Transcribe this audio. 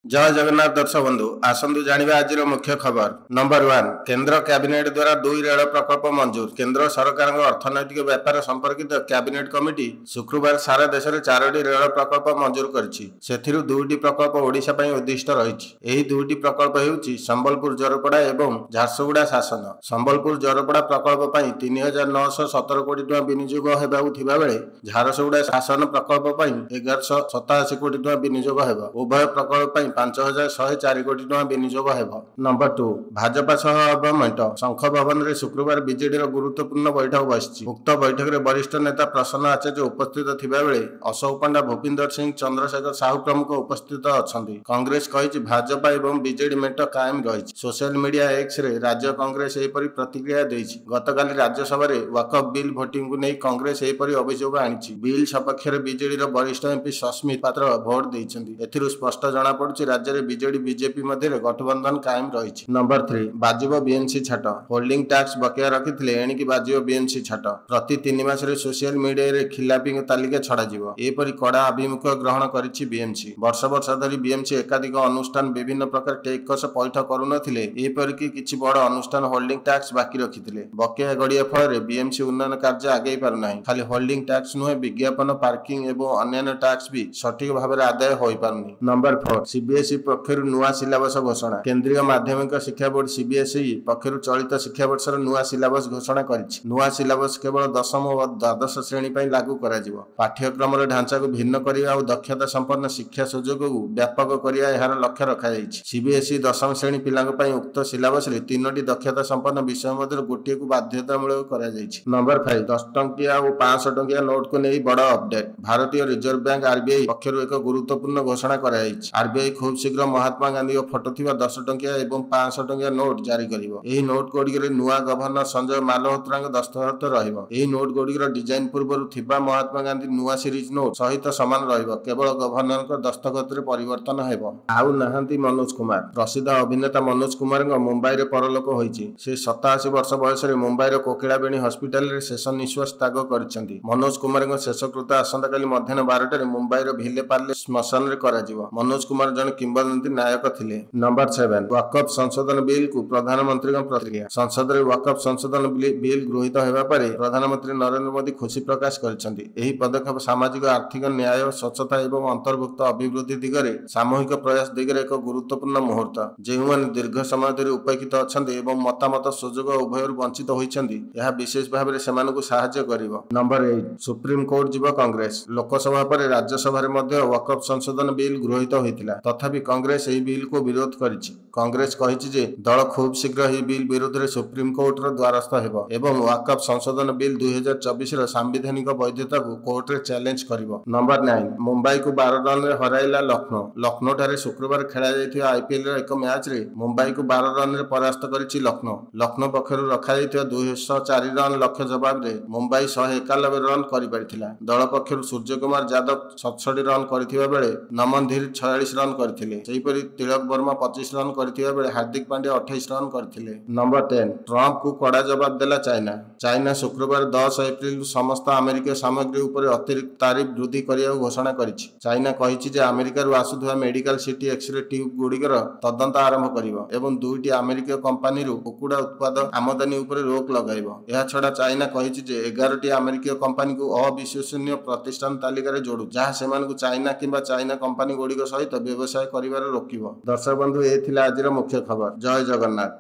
जय जगन्नाथ दर्शक बंधु आसतु जानिबा आजिर मुख्य खबर। नंबर 1 केंद्र कैबिनेट द्वारा 2 रेल प्रकल्प मंजूर। केंद्र सरकार अर्थनैतिक व्यापार संपर्कित कैबिनेट कमिटी शुक्रवार सारा देश में 4टी रेल प्रकल्प मंजूर करिछि। सेथिरु 2टी प्रकल्प ओडिशा पई उद्दिष्ट रहिछि। एही 2टी प्रकल्प हेउछि संबलपुर जरपड़ा एवं झारसुगुड़ा शासन। संबलपुर जरपड़ा प्रकल्प पई 3917 कोटी टका विनियोग हेबाकु थिबा बेले झारसुगुड़ा शासन प्रकल्प पई 1187 कोटी टका विनियोग हेबो। उभय प्रकल्प पई 5104 कोटी टका विनियोग हेबो। नंबर 2 भाजपा सह मेंट शंख भवन में शुक्रवार बीजेडी गुरुत्वपूर्ण बैठक बसिछि। उक्त बैठक में वरिष्ठ नेता प्रसन्न आचार्य उपस्थित थिबा बेले अशोक पंडा, भूपिंदर सिंह, चंद्रशेखर साहू प्रमुख उपस्थित अछंती। कांग्रेस कहिछि भाजपा एवं बीजेडी मेंट कायम रहिछि। सोशल मीडिया एक्स रे राज्य कांग्रेस एपरि प्रतिक्रिया दैछि। गतकाली राज्यसभा रे वकफ बिल भोटिंग को नहीं कांग्रेस एपरि अभियोग आनिछि। बिल सपक्ष रे बीजेडी वरिष्ठ एमपी सस्मित पात्र भोट दैछंती। एथिरु स्पष्ट जणा पड़ुछि राज्य रे बीजेडी बीजेपी मध्य गठबंधन कायम रहिछि। नंबर 3 बाजिबो बीएमसी छाट। होल्डिंग टैक्स बकेया रखिथिले एणिकी बाजिबो बीएमसी छाट। प्रति 3 मास रे सोशल मीडिया रे खिलापी तालिका छड़ा जिवो। एपरि कड़ा अभिमुख ग्रहण करिछि बीएमसी। वर्ष वर्ष धरी बीएमसी एकाधिक अनुष्ठान विभिन्न प्रकार टैक्स पैठ करुनथिले। एपरिकी किछि बड़ अनुष्ठान होल्डिंग टैक्स बाकी रखिथिले। बकेया गड़िया फल रे बीएमसी उन्नयन कार्य आगे पारु नाही। खाली होल्डिंग टैक्स नुहे विज्ञापन, पार्किंग एवं अन्य टैक्स भी सठिक भाव में आदाय होई पारुनी। नंबर 4 सीबीएसई पक्षर नुआ सिलेबस घोषणा। केंद्रीय माध्यमिक शिक्षा बोर्ड सीबीएसई पक्षर चलित शिक्षा वर्षर नुआ सिलेबस घोषणा करिछि। नुआ सिलेबस केवल दशम और द्वादश श्रेणी पई लागू करा जिवो। पाठ्यक्रम ढांचा को भिन्न करिया और दक्षता संपन्न शिक्षा सुजोग को व्यापक करिया एहार लक्ष्य रखा जाइछि। सीबीएसई दशम श्रेणी पिलांक पई उक्त सिलेबस रे 3टी दक्षता संपन्न विषय मध्य गोटे को बाध्यतामूलक करा जाइछि। नंबर 5 10 टंकिया और 500 टंकिया नोट को नहीं बड़ अपडेट। भारतीय रिजर्व बैंक आरबीआई पक्षर एक गुरुत्वपूर्ण घोषणा करा जाइछि। आरबीआई खूब शीघ्र महात्मा गांधी फोटो थिबा 10 टंकिया एवं 500 टंकिया नोट जारी करिवो। एही नोट गुड़िक नुआ गवर्नर संजय मालहोत्रा दस्तखत रहिबो। एही नोट गुड़िक डिजाइन पूर्व थिबा महात्मा गांधी नुआ सीरीज नोट सहित समान रहिबो। केवल गवर्नर दस्तखत रे परिवर्तन हेबो। आउ नाहंती मनोज कुमार। प्रसिद्ध अभिनेता मनोज कुमार मुंबई रे परलोक होईछि। से 87 वर्ष बयस रे मुंबई रे कोकिलाबेणी हॉस्पिटल रे शेष निश्वास त्याग करिसेंती। मनोज कुमार शेषकृत्य आसंता मध्याह्न 12 मुंबई रे भिलेपार्ले श्मशान रे करा जिवो। मनोज कुमार जन किंवदंती नायक थिले। नंबर 7 वकफ संशोधन बिल को प्रधानमंत्री प्रतिक्रिया। संसद में वकफ संशोधन बिल गृहीत होगा पर प्रधानमंत्री नरेंद्र मोदी खुशी प्रकाश करिसेंती। एही पदक्षेप सामाजिक आर्थिक न्याय, स्वच्छता एवं अंतर्भुक्त अभिवृद्धि दिगरे सामूहिक प्रयास दिगरे एक गुरुत्वपूर्ण मुहूर्त। जेउमाने दीर्घ समय धरि उपेक्षित अछंती एवं मतामत सुजोग उभयर वंचित होइछंती, यह विशेष भाव में सेमानकु सहायता करिवो। नंबर 8 सुप्रीम कोर्ट जीव कांग्रेस। लोकसभा पर राज्यसभा रे मध्य वकफ संशोधन बिल गृहीत होइतिला। तथापि कांग्रेस एही बिल को विरोध करिछि। कांग्रेस कहिछि जे दल खूब शीघ्र एही बिल विरोध रे सुप्रीम कोर्ट रो द्वारस्थ हेबो एवं वकफ संशोधन बिल 2024 रो संवैधानिक वैधता को कोर्ट रे चैलेंज करिवो। नंबर 9 मुंबई को 12 रन रे हराइला लखनऊ। लखनऊ ठारे शुक्रवार खेला जायथिबा आईपीएल रे एक मैच रे मुंबई को 12 रन रे परास्त करिछि लखनऊ। लखनऊ पक्षरु रखा जायथिबा 204 रन लक्ष्य जवाब रे मुंबई 191 रन करि परिथिला। दल पक्षरु सूर्य कुमार यादव 67 रन करथिबा बेले नमन धीर 46 रन करथिले। सेहिपरि तिलक वर्मा 25 रन करथिबा बेले हार्दिक पांड्या 28 रन करथिले। नंबर 10 ट्रंप को कड़ा जवाब देला चाइना। चाइना शुक्रवार 10 एप्रिल समस्त अमेरिका सामग्री उपर अतिरिक्त तारिफ वृद्धि करिया घोषणा करिछि। चाइना कहिछि जे अमेरिका रु आसुथुवा मेडिकल सिटी एक्सरे ट्यूब गुड़िकर तदंत आरंभ करिवो एवं 2टी अमेरिकीय कंपनी रु कुकुड़ा उत्पाद आमदानी उपर रोक लगाइबो। एहा छडा चाइना कहिछि जे 11टी अमेरिकीय कंपनी को अविश्वसनीय प्रतिष्ठान तालिका रे जोडु, जहा सेमानकु चाइना किंबा चाइना कंपनी गुड़िक सहित व्यवसाय करिवार रोकिबो। दर्शक बंधु ए थिला आजिर मुख्य खबर। जय जगन्नाथ।